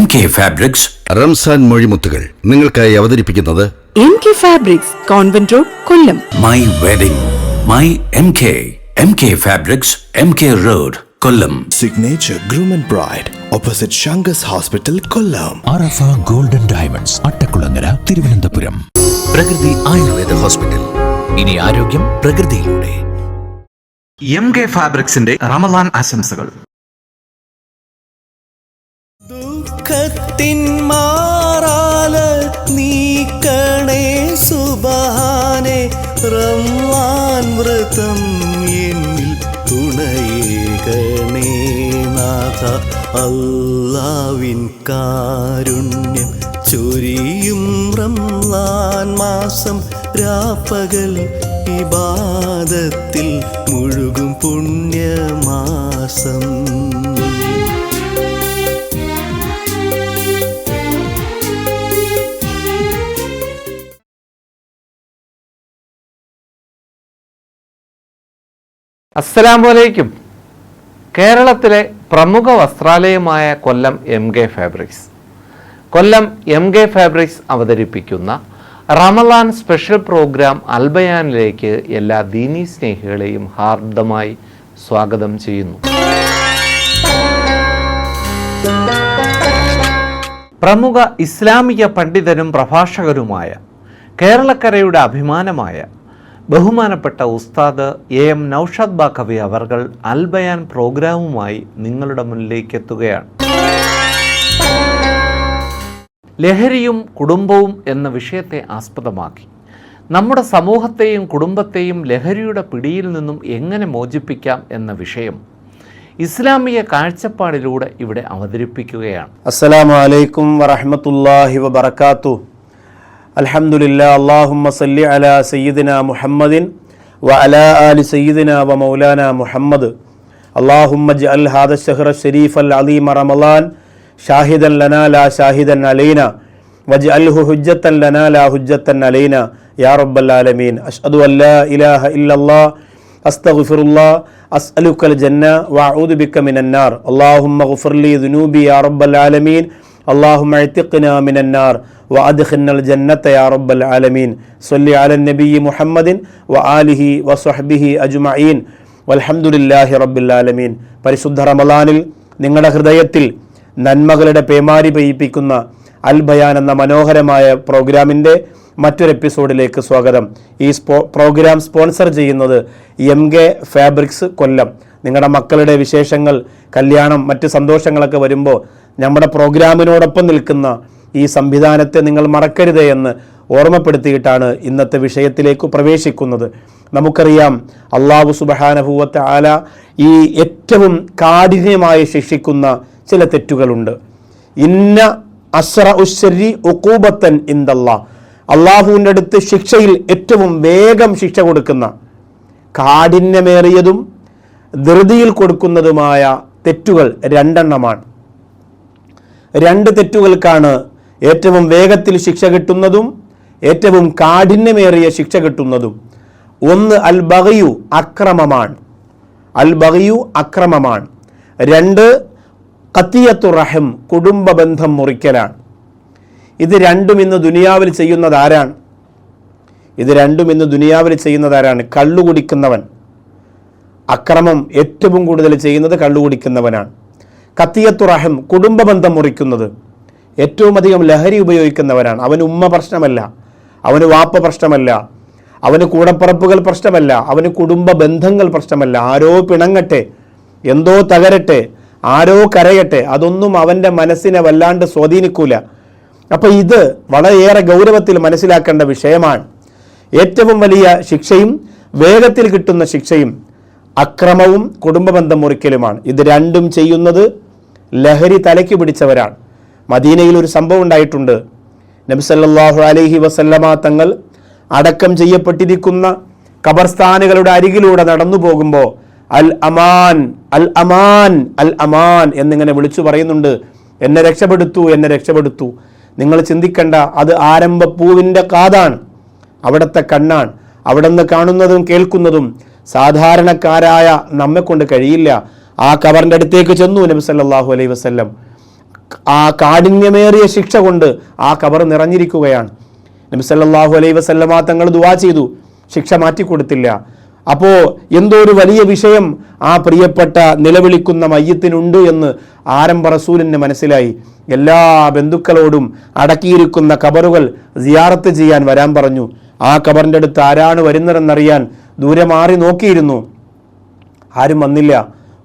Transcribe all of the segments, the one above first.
MK Fabrics Ramzan മൊഴിമുത്തുകൾ നിങ്ങൾക്കായി അവതരിപ്പിക്കുന്നത് MK Fabrics, Convent Road, Kollam. My Wedding, My MK Fabrics, MK Road, Kollam. Signature Groom and Bride, opposite Shangas Hospital, Kollam. Arafah golden diamonds Attakulangara Thiruvananthapuram. പ്രകൃതി Ayurveda hospital. ഇനി ആരോഗ്യം പ്രകൃതിയിലൂടെ. MK ഫാബ്രിക്സിന്റെ Ramadan ആശംസകൾ. ദുഃഖത്തിൻ മാറാല നീക്കണേ സുബ്ഹാനേ, റമളാൻ വ്രതം എന്നിൽ തുണയേകണേ നാഥ. അല്ലാഹുവിൻ കാരുണ്യം ചൊരിയും റമളാൻ മാസം, രാപ്പകൽ ഇബാദത്തിൽ മുഴുകും പുണ്യമാസം. അസ്സലാമലൈക്കും. കേരളത്തിലെ പ്രമുഖ വസ്ത്രാലയമായ കൊല്ലം MK ഫാബ്രിക്സ്. കൊല്ലം MK ഫാബ്രിക്സ് അവതരിപ്പിക്കുന്ന റമളാൻ സ്പെഷ്യൽ പ്രോഗ്രാം അൽബയാനിലേക്ക് എല്ലാ ദീനീ സ്നേഹികളെയും ഹാർദമായി സ്വാഗതം ചെയ്യുന്നു. പ്രമുഖ ഇസ്ലാമിക പണ്ഡിതനും പ്രഭാഷകരുമായ കേരളക്കരയുടെ അഭിമാനമായ ബഹുമാനപ്പെട്ട ഉസ്താദ് AM നൗഷാദ് ബാഖവി അവർകൾ അൽബയാൻ പ്രോഗ്രാമുമായി നിങ്ങളുടെ മുന്നിലേക്ക് എത്തുകയാണ്. ലഹരിയും കുടുംബവും എന്ന വിഷയത്തെ ആസ്പദമാക്കി നമ്മുടെ സമൂഹത്തെയും കുടുംബത്തെയും ലഹരിയുടെ പിടിയിൽ നിന്നും എങ്ങനെ മോചിപ്പിക്കാം എന്ന വിഷയം ഇസ്ലാമിക കാഴ്ചപ്പാടിലൂടെ ഇവിടെ അവതരിപ്പിക്കുകയാണ്. അസ്സലാമു അലൈക്കും വറഹ്മത്തുള്ളാഹി വബറകാതുഹു. അൽഹംദുലില്ലാ, അല്ലാഹുമ്മ സല്ലി അലാ സയ്യിദിനാ മുഹമ്മദിൻ വ അലാ ആലി സയ്യിദിനാ വ മൗലാനാ മുഹമ്മദ്. അല്ലാഹുമ്മ ജഅൽ ഹാദ ശഹ്റ ശരീഫൽ അലീമ റമളാൻ ഷാഹിദൻ ലനാ ലാ ഷാഹിദൻ അലൈനാ വജ്അൽഹു ഹുജ്ജത്തൻ ലനാ ലാ ഹുജ്ജത്തൻ അലൈനാ യാ റബ്ബൽ ആലമീൻ. അഷ്ഹദു അൻ ലാ ഇലാഹ ഇല്ലല്ലാഹ് അസ്തഗ്ഫിറുല്ലാഹ് അസ്അലുക്കൽ ജന്ന വ അഊദു ബിക മിനൻ നാർ. അല്ലാഹുമ്മ ഗ്ഫിർ ലി ദുനൂബി യാ റബ്ബൽ ആലമീൻ. അല്ലാഹുമ്മ ഇഅ്തിഖ്നാ മിനൻ നാർ വഅദ്ഖിൽനൽ ജന്നത യാ റബ്ബൽ ആലമീൻ. സ്വല്ലി അലൻ നബിയ്യി മുഹമ്മദിൻ വ ആലിഹി വസ്വഹ്ബിഹി അജ്മഈൻ വൽഹംദുലില്ലാഹി റബ്ബിൽ ആലമീൻ. പരിശുദ്ധ റമളാനിൽ നിങ്ങളുടെ ഹൃദയത്തിൽ നന്മകളുടെ പേമാരി പെയ്യിപ്പിക്കുന്ന അൽ ബയാൻ എന്ന മനോഹരമായ പ്രോഗ്രാമിൻ്റെ മറ്റൊരു എപ്പിസോഡിലേക്ക് സ്വാഗതം. ഈ പ്രോഗ്രാം സ്പോൺസർ ചെയ്യുന്നത് MK ഫാബ്രിക്സ് കൊല്ലം. നിങ്ങളുടെ മക്കളുടെ വിശേഷങ്ങൾ, കല്യാണം, മറ്റ് സന്തോഷങ്ങളൊക്കെ വരുമ്പോൾ നമ്മുടെ പ്രോഗ്രാമിനോടൊപ്പം നിൽക്കുന്ന ഈ സംവിധാനത്തെ നിങ്ങൾ മറക്കരുത് എന്ന് ഓർമ്മപ്പെടുത്തിയിട്ടാണ് ഇന്നത്തെ വിഷയത്തിലേക്ക് പ്രവേശിക്കുന്നത്. നമുക്കറിയാം, അല്ലാഹു സുബ്ഹാനഹു വ തആല ഈ ഏറ്റവും കാഠിന്യമായി ശിക്ഷിക്കുന്ന ചില തെറ്റുകളുണ്ട്. ഇന്ന അസ്റഉശ്ശരി ഉഖൂബത്തൻ ഇൻദല്ലാഹ്. അള്ളാഹുവിൻ്റെ അടുത്ത് ശിക്ഷയിൽ ഏറ്റവും വേഗം ശിക്ഷ കൊടുക്കുന്ന, കാഠിന്യമേറിയതും ധൃതിയിൽ കൊടുക്കുന്നതുമായ തെറ്റുകൾ രണ്ടെണ്ണമാണ്. രണ്ട് തെറ്റുകൾക്കാണ് ഏറ്റവും വേഗത്തിൽ ശിക്ഷ കിട്ടുന്നതും ഏറ്റവും കാഠിന്യമേറിയ ശിക്ഷ കിട്ടുന്നതും. ഒന്ന് അൽ ബഗയു, അക്രമമാണ്. അൽ ബഗയു അക്രമമാണ്. രണ്ട് ഖത്തിയത്തു റഹം, കുടുംബ ബന്ധം മുറിക്കലാണ്. ഇത് രണ്ടും ഇന്ന് ദുനിയാവിൽ ചെയ്യുന്നത് ആരാണ്? കള്ളു കുടിക്കുന്നവൻ. അക്രമം ഏറ്റവും കൂടുതൽ ചെയ്യുന്നത് കള്ളു കുടിക്കുന്നവനാണ്. ഖത്തിയത്തു റഹം, കുടുംബ ബന്ധം മുറിക്കുന്നത് ഏറ്റവും അധികം ലഹരി ഉപയോഗിക്കുന്നവനാണ്. അവന് ഉമ്മ പ്രശ്നമല്ല, അവന് വാപ്പ പ്രശ്നമല്ല, അവന് കൂടപ്പറപ്പുകൾ പ്രശ്നമല്ല, അവന് കുടുംബ ബന്ധങ്ങൾ പ്രശ്നമല്ല. ആരോ പിണങ്ങട്ടെ, എന്തോ തകരട്ടെ, ആരോ കരയട്ടെ, അതൊന്നും അവൻ്റെ മനസ്സിനെ വല്ലാണ്ട് സ്വാധീനിക്കൂല. അപ്പം ഇത് വളരെയേറെ ഗൗരവത്തിൽ മനസ്സിലാക്കേണ്ട വിഷയമാണ്. ഏറ്റവും വലിയ ശിക്ഷയും വേഗത്തിൽ കിട്ടുന്ന ശിക്ഷയും അക്രമവും കുടുംബബന്ധം മുറിക്കലുമാണ്. ഇത് രണ്ടും ചെയ്യുന്നത് ലഹരി തലയ്ക്ക് പിടിച്ചവരാണ്. മദീനയിൽ ഒരു സംഭവം ഉണ്ടായിട്ടുണ്ട്. നബി സല്ലല്ലാഹു അലൈഹി വസല്ലമ തങ്ങൾ അടക്കം ചെയ്യപ്പെട്ടിരിക്കുന്ന ഖബർസ്ഥാനുകളുടെ അരികിലൂടെ നടന്നു പോകുമ്പോൾ അൽ അമാൻ അൽ അമാൻ അൽ അമാൻ എന്നിങ്ങനെ വിളിച്ചു പറയുന്നുണ്ട്. എന്നെ രക്ഷപ്പെടുത്തൂ, എന്നെ രക്ഷപ്പെടുത്തൂ. നിങ്ങൾ ചിന്തിക്കണ്ട, അത് ആരംഭപ്പൂവിൻ്റെ കാതാണ്, അവിടുത്തെ കണ്ണാണ്. അവിടെ നിന്ന് കാണുന്നതും കേൾക്കുന്നതും സാധാരണക്കാരായ നമ്മെ കൊണ്ട് കഴിയില്ല. ആ ഖബറിൻ്റെ അടുത്തേക്ക് ചെന്നു നബി സല്ലല്ലാഹു അലൈഹി വസല്ലം. ആ കാഠിന്യമേറിയ ശിക്ഷ കൊണ്ട് ആ ഖബർ നിറഞ്ഞിരിക്കുകയാണ്. നബി സല്ലല്ലാഹു അലൈഹി വസല്ലമ തങ്ങൾ ദുആ ചെയ്തു, ശിക്ഷ മാറ്റിക്കൊടുത്തില്ല. അപ്പോൾ എന്തോ ഒരു വലിയ വിഷയം ആ പ്രിയപ്പെട്ട നിലവിളിക്കുന്ന മയ്യത്തിനുണ്ട് എന്ന് ആരംഭ റസൂലിന് മനസ്സിലായി. എല്ലാ ബന്ധുക്കളോടും അടക്കിയിരിക്കുന്ന ഖബറുകൾ സിയാറത്ത് ചെയ്യാൻ വരാൻ പറഞ്ഞു. ആ ഖബറിൻ്റെ അടുത്ത് ആരാണ് വരുന്നതെന്നറിയാൻ ദൂരെ മാറി നോക്കിയിരുന്നു. ആരും വന്നില്ല.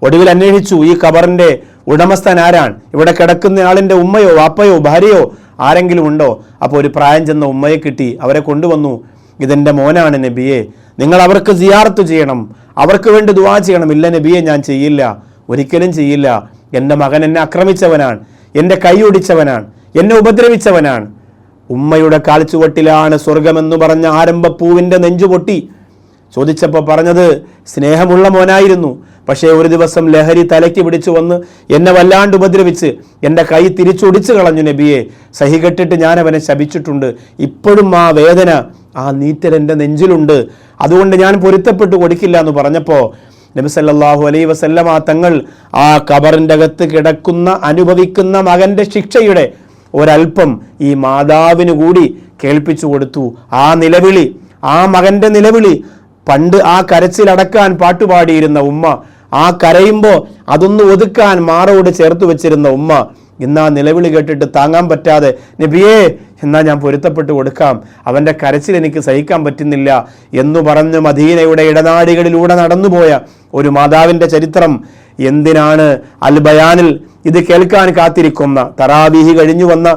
ഒടുവിൽ അന്വേഷിച്ചു, ഈ ഖബറിൻ്റെ ഉടമസ്ഥൻ ആരാണ്? ഇവിടെ കിടക്കുന്ന ആളിൻ്റെ ഉമ്മയോ വാപ്പയോ ഭാര്യയോ ആരെങ്കിലും ഉണ്ടോ? അപ്പോൾ ഒരു പ്രായം ചെന്ന ഉമ്മയെ കിട്ടി. അവരെ കൊണ്ടുവന്നു. ഇതെൻ്റെ മോനാണ് നബിയെ, നിങ്ങൾ അവർക്ക് സിയാറത്ത് ചെയ്യണം, അവർക്ക് വേണ്ടി ദുആ ചെയ്യണം. ഇല്ല നബിയെ, ഞാൻ ചെയ്യില്ല, ഒരിക്കലും ചെയ്യില്ല. എൻ്റെ മകൻ എന്നെ ആക്രമിച്ചവനാണ്, എൻ്റെ കൈ ഒടിച്ചവനാണ്, എന്നെ ഉപദ്രവിച്ചവനാണ്. ഉമ്മയുടെ കാൽച്ചുവട്ടിലാണ് സ്വർഗമെന്ന് പറഞ്ഞ ആരംഭപ്പൂവിൻ്റെ നെഞ്ചുപൊട്ടി. ചോദിച്ചപ്പോൾ പറഞ്ഞത് സ്നേഹമുള്ള മോനായിരുന്നു. പക്ഷേ ഒരു ദിവസം ലഹരി തലയ്ക്ക് പിടിച്ചു വന്ന് എന്നെ വല്ലാണ്ട് ഉപദ്രവിച്ച് എൻ്റെ കൈ തിരിച്ചൊടിച്ചു കളഞ്ഞു നബിയെ. സഹികെട്ടിട്ട് ഞാൻ അവനെ ശപിച്ചിട്ടുണ്ട്. ഇപ്പോഴും ആ വേദന, ആ നീറ്റൽ എൻ്റെ നെഞ്ചിലുണ്ട്. അതുകൊണ്ട് ഞാൻ പൊരുത്തപ്പെട്ടു കൊടുക്കില്ല എന്ന് പറഞ്ഞപ്പോൾ നബി സല്ലല്ലാഹു അലൈഹി വസല്ലമ തങ്ങൾ ആ ഖബറിൻ്റെ അകത്ത് കിടക്കുന്ന അനുഭവിക്കുന്ന മകൻ്റെ ശിക്ഷയുടെ ഒരൽപ്പം ഈ മാതാവിന് കൂടി കേൾപ്പിച്ചു കൊടുത്തു. ആ നിലവിളി, ആ മകൻ്റെ നിലവിളി, പണ്ട് ആ കരച്ചിലടക്കാൻ പാട്ടുപാടിയിരുന്ന ഉമ്മ, ആ കരയുമ്പോൾ അതൊന്ന് ഒതുക്കാൻ മാറോട് ചേർത്ത് വെച്ചിരുന്ന ഉമ്മ, ഇന്ന് ആ നിലവിളി കേട്ടിട്ട് താങ്ങാൻ പറ്റാതെ നബിയേ, എന്നാൽ ഞാൻ പൊരുത്തപ്പെട്ട് കൊടുക്കാം, അവൻ്റെ കരച്ചിൽ എനിക്ക് സഹിക്കാൻ പറ്റുന്നില്ല എന്ന് പറഞ്ഞ് മദീനയുടെ ഇടനാടികളിലൂടെ നടന്നുപോയ ഒരു മാതാവിൻ്റെ ചരിത്രം എന്തിനാണ് അൽ ബയാനിൽ ഇത് കേൾക്കാൻ കാത്തിരിക്കുന്ന, തറാവീഹ് കഴിഞ്ഞു വന്ന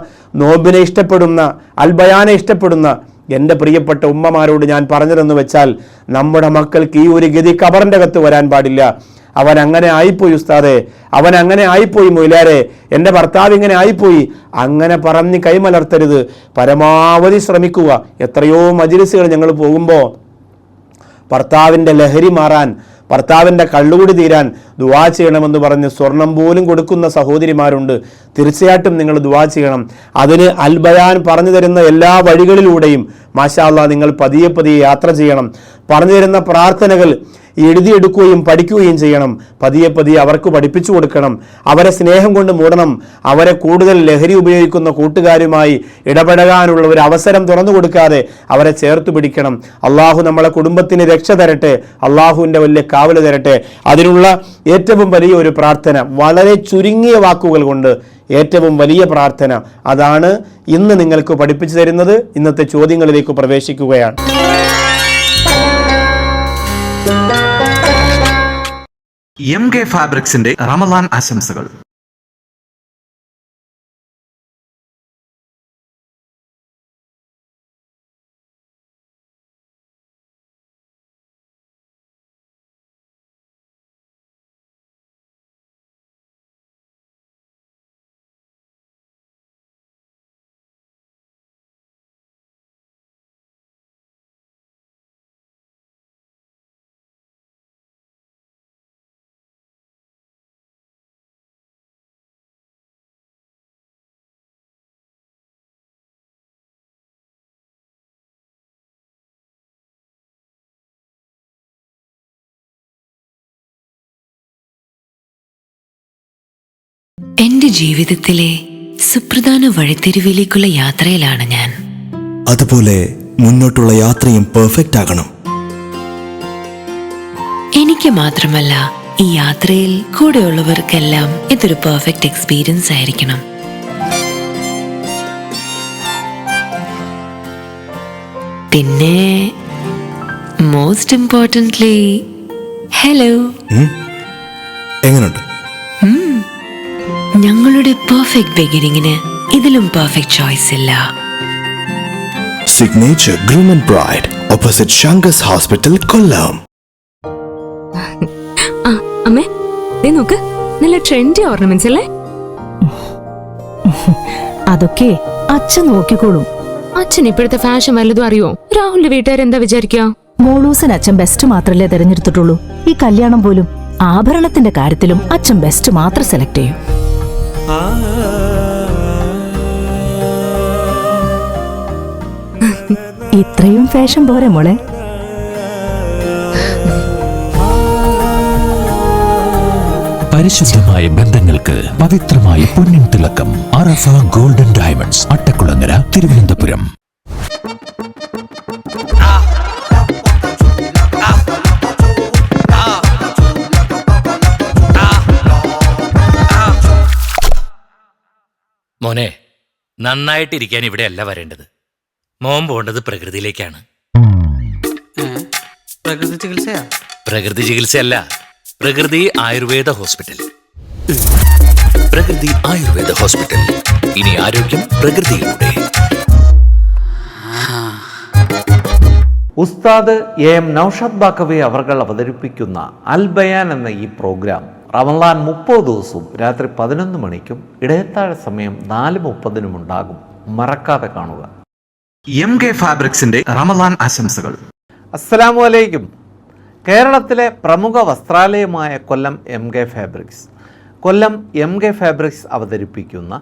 നോമ്പിനെ ഇഷ്ടപ്പെടുന്ന, അൽ ബയാനെ ഇഷ്ടപ്പെടുന്ന എൻ്റെ പ്രിയപ്പെട്ട ഉമ്മമാരോട് ഞാൻ പറഞ്ഞതെന്ന് വെച്ചാൽ, നമ്മുടെ മക്കൾക്ക് ഈ ഒരു ഗതി ഖബറിൻ്റെ അകത്ത് വരാൻ പാടില്ല. അവൻ അങ്ങനെ ആയിപ്പോയി ഉസ്താദെ, അവൻ അങ്ങനെ ആയിപ്പോയി മൊയിലാരെ, എൻ്റെ ഭർത്താവ് ഇങ്ങനെ ആയിപ്പോയി, അങ്ങനെ പറഞ്ഞ് കൈമലർത്തരുത്. പരമാവധി ശ്രമിക്കുക. എത്രയോ മജ്‌ലിസുകൾ ഞങ്ങൾ പോകുമ്പോൾ ഭർത്താവിൻ്റെ ലഹരി മാറാൻ, ഭർത്താവിൻ്റെ കള്ളുകൂടി തീരാൻ ദുആ ചെയ്യണമെന്ന് പറഞ്ഞ് സ്വർണം പോലും കൊടുക്കുന്ന സഹോദരിമാരുണ്ട്. തീർച്ചയായിട്ടും നിങ്ങൾ ദുആ ചെയ്യണം. അതിന് അൽ ബയാൻ പറഞ്ഞു തരുന്ന എല്ലാ വഴികളിലൂടെയും മാഷാ അല്ലാഹ് നിങ്ങൾ പതിയെ പതിയെ യാത്ര ചെയ്യണം. പറഞ്ഞു തരുന്ന പ്രാർത്ഥനകൾ എഴുതിയെടുക്കുകയും പഠിക്കുകയും ചെയ്യണം. പതിയെ പതിയെ അവർക്ക് പഠിപ്പിച്ചു കൊടുക്കണം. അവരെ സ്നേഹം കൊണ്ട് മൂടണം. അവരെ കൂടുതൽ ലഹരി ഉപയോഗിക്കുന്ന കൂട്ടുകാരുമായി ഇടപെടാനുള്ള ഒരു അവസരം തുറന്നു കൊടുക്കാതെ അവരെ ചേർത്ത് പിടിക്കണം. അള്ളാഹു നമ്മളെ കുടുംബത്തിന് രക്ഷ തരട്ടെ, അള്ളാഹുവിൻ്റെ വലിയ കാവൽ തരട്ടെ. അതിനുള്ള ഏറ്റവും വലിയ ഒരു പ്രാർത്ഥന, വളരെ ചുരുങ്ങിയ വാക്കുകൾ കൊണ്ട് ഏറ്റവും വലിയ പ്രാർത്ഥന, അതാണ് ഇന്ന് നിങ്ങൾക്ക് പഠിപ്പിച്ചു തരുന്നത്. ഇന്നത്തെ ചോദ്യങ്ങളിലേക്ക് പ്രവേശിക്കുകയാണ്. MK ഫാബ്രിക്സിന്റെ റമദാൻ ആശംസകൾ. എന്റെ ജീവിതത്തിലെ സുപ്രധാന വഴിത്തിരിവിലേക്കുള്ള യാത്രയിലാണ് ഞാൻ. അതുപോലെ മുന്നോട്ടുള്ള യാത്രയും പെർഫെക്റ്റ് ആകണം. എനിക്ക് മാത്രമല്ല, ഈ യാത്രയിൽ കൂടെയുള്ളവർക്കെല്ലാം ഇതൊരു പെർഫെക്റ്റ് എക്സ്പീരിയൻസ് ആയിരിക്കണം. പിന്നെ മോസ്റ്റ് ഇമ്പോർട്ടന്റ്ലി, ഹലോ, എങ്ങനെയുണ്ട്? ഞങ്ങളുടെ പെർഫെക്റ്റ് ബിഗിനിങ്ങിന് ഇതിലും പെർഫെക്റ്റ് ചോയ്സ് ഇല്ല. Signature groom and bride, opposite Sankars hospital, Kollam. അമ്മേ, നോക്ക്, നല്ല ട്രെൻഡി ഓർണമെന്റ്സ് അല്ലേ? അതൊക്കെ അച്ഛൻ നോക്കിക്കോളും. അച്ഛൻ ഇപ്പോഴത്തെ ഫാഷൻ വല്ലതും അറിയോ? രാഹുലിന്റെ വീട്ടുകാർ എന്താ വിചാരിക്കുക? മോളൂസിന് അച്ഛൻ ബെസ്റ്റ് മാത്രല്ലേ തെരഞ്ഞെടുത്തിട്ടുള്ളൂ. ഈ കല്യാണം പോലും ആഭരണത്തിന്റെ കാര്യത്തിലും അച്ഛൻ ബെസ്റ്റ് മാത്രം സെലക്ട് ചെയ്യും. ഇത്രയും ഫാഷൻ പോരെ മോളെ? പരിശുദ്ധമായ ബന്ധങ്ങൾക്ക് പവിത്രമായ പൊന്നിൻ തിളക്കം. അറഫ ഗോൾഡൻ ഡയമണ്ട്സ്, അട്ടക്കുളങ്ങര, തിരുവനന്തപുരം. മോനെ, നന്നായിട്ടിരിക്കാൻ ഇവിടെയല്ല വരേണ്ടത്. മോൻ പോണ്ടത് പ്രകൃതിയിലേക്കാണ്. പ്രകൃതി ചികിത്സയാ? പ്രകൃതി ചികിത്സയല്ല, പ്രകൃതി ആയുർവേദ ഹോസ്പിറ്റൽ. പ്രകൃതി ആയുർവേദ ഹോസ്പിറ്റൽ. ഇനി ആരോഗ്യം പ്രകൃതിയിലൂടെ. ഉസ്താദ് എം നൌഷാദ് ബാക്കവി അവർകൾ അവതരിപ്പിക്കുന്ന അൽ ബയാൻ എന്ന ഈ പ്രോഗ്രാം റമളാൻ 30 ദിവസവും രാത്രി 11 മണിക്കും ഇടയത്താഴ സമയം 4:30 ഉണ്ടാകും. മറക്കാതെ കാണുക. MK ഫാബ്രിക്സിന്റെ റമളാൻ ആശംസകൾ. അസ്സലാമു അലൈക്കും. കേരളത്തിലെ പ്രമുഖ വസ്ത്രാലയമായ കൊല്ലം MK ഫാബ്രിക്സ്. കൊല്ലം MK ഫാബ്രിക്സ് അവതരിപ്പിക്കുന്ന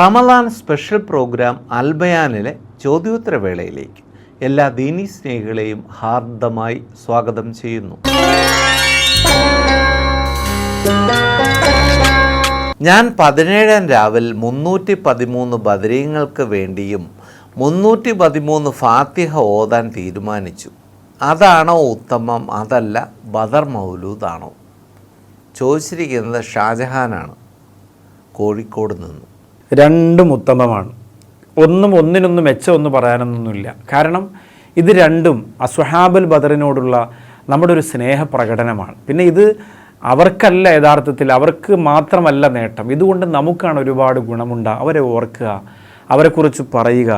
റമളാൻ സ്പെഷ്യൽ പ്രോഗ്രാം അൽ ബയാനിലെ ചോദ്യോത്തരവേളയിലേക്ക് എല്ലാ ദീനീ സ്നേഹികളെയും ഹാർദമായി സ്വാഗതം ചെയ്യുന്നു. ഞാൻ 17 രാവിൽ 313 ബദരീങ്ങൾക്ക് വേണ്ടിയും 313 ഫാത്തിഹ ഓതാൻ തീരുമാനിച്ചു. അതാണോ ഉത്തമം, അതല്ല ബദർ മൗലൂദാണോ? ചോദിച്ചിരിക്കുന്നത് ഷാജഹാനാണ്, കോഴിക്കോട് നിന്ന്. രണ്ടും ഉത്തമമാണ്. ഒന്നിനൊന്നും മെച്ചമൊന്നും പറയാനൊന്നുമില്ല. കാരണം ഇത് രണ്ടും അസ്വഹാബുൽ ബദറിനോടുള്ള നമ്മുടെ ഒരു സ്നേഹ പ്രകടനമാണ്. പിന്നെ ഇത് അവർക്കല്ല യഥാർത്ഥത്തിൽ, അവർക്ക് മാത്രമല്ല നേട്ടം. ഇതുകൊണ്ട് നമുക്കാണ് ഒരുപാട് ഗുണമുണ്ടാകുക. അവരെ ഓർക്കുക, അവരെക്കുറിച്ച് പറയുക,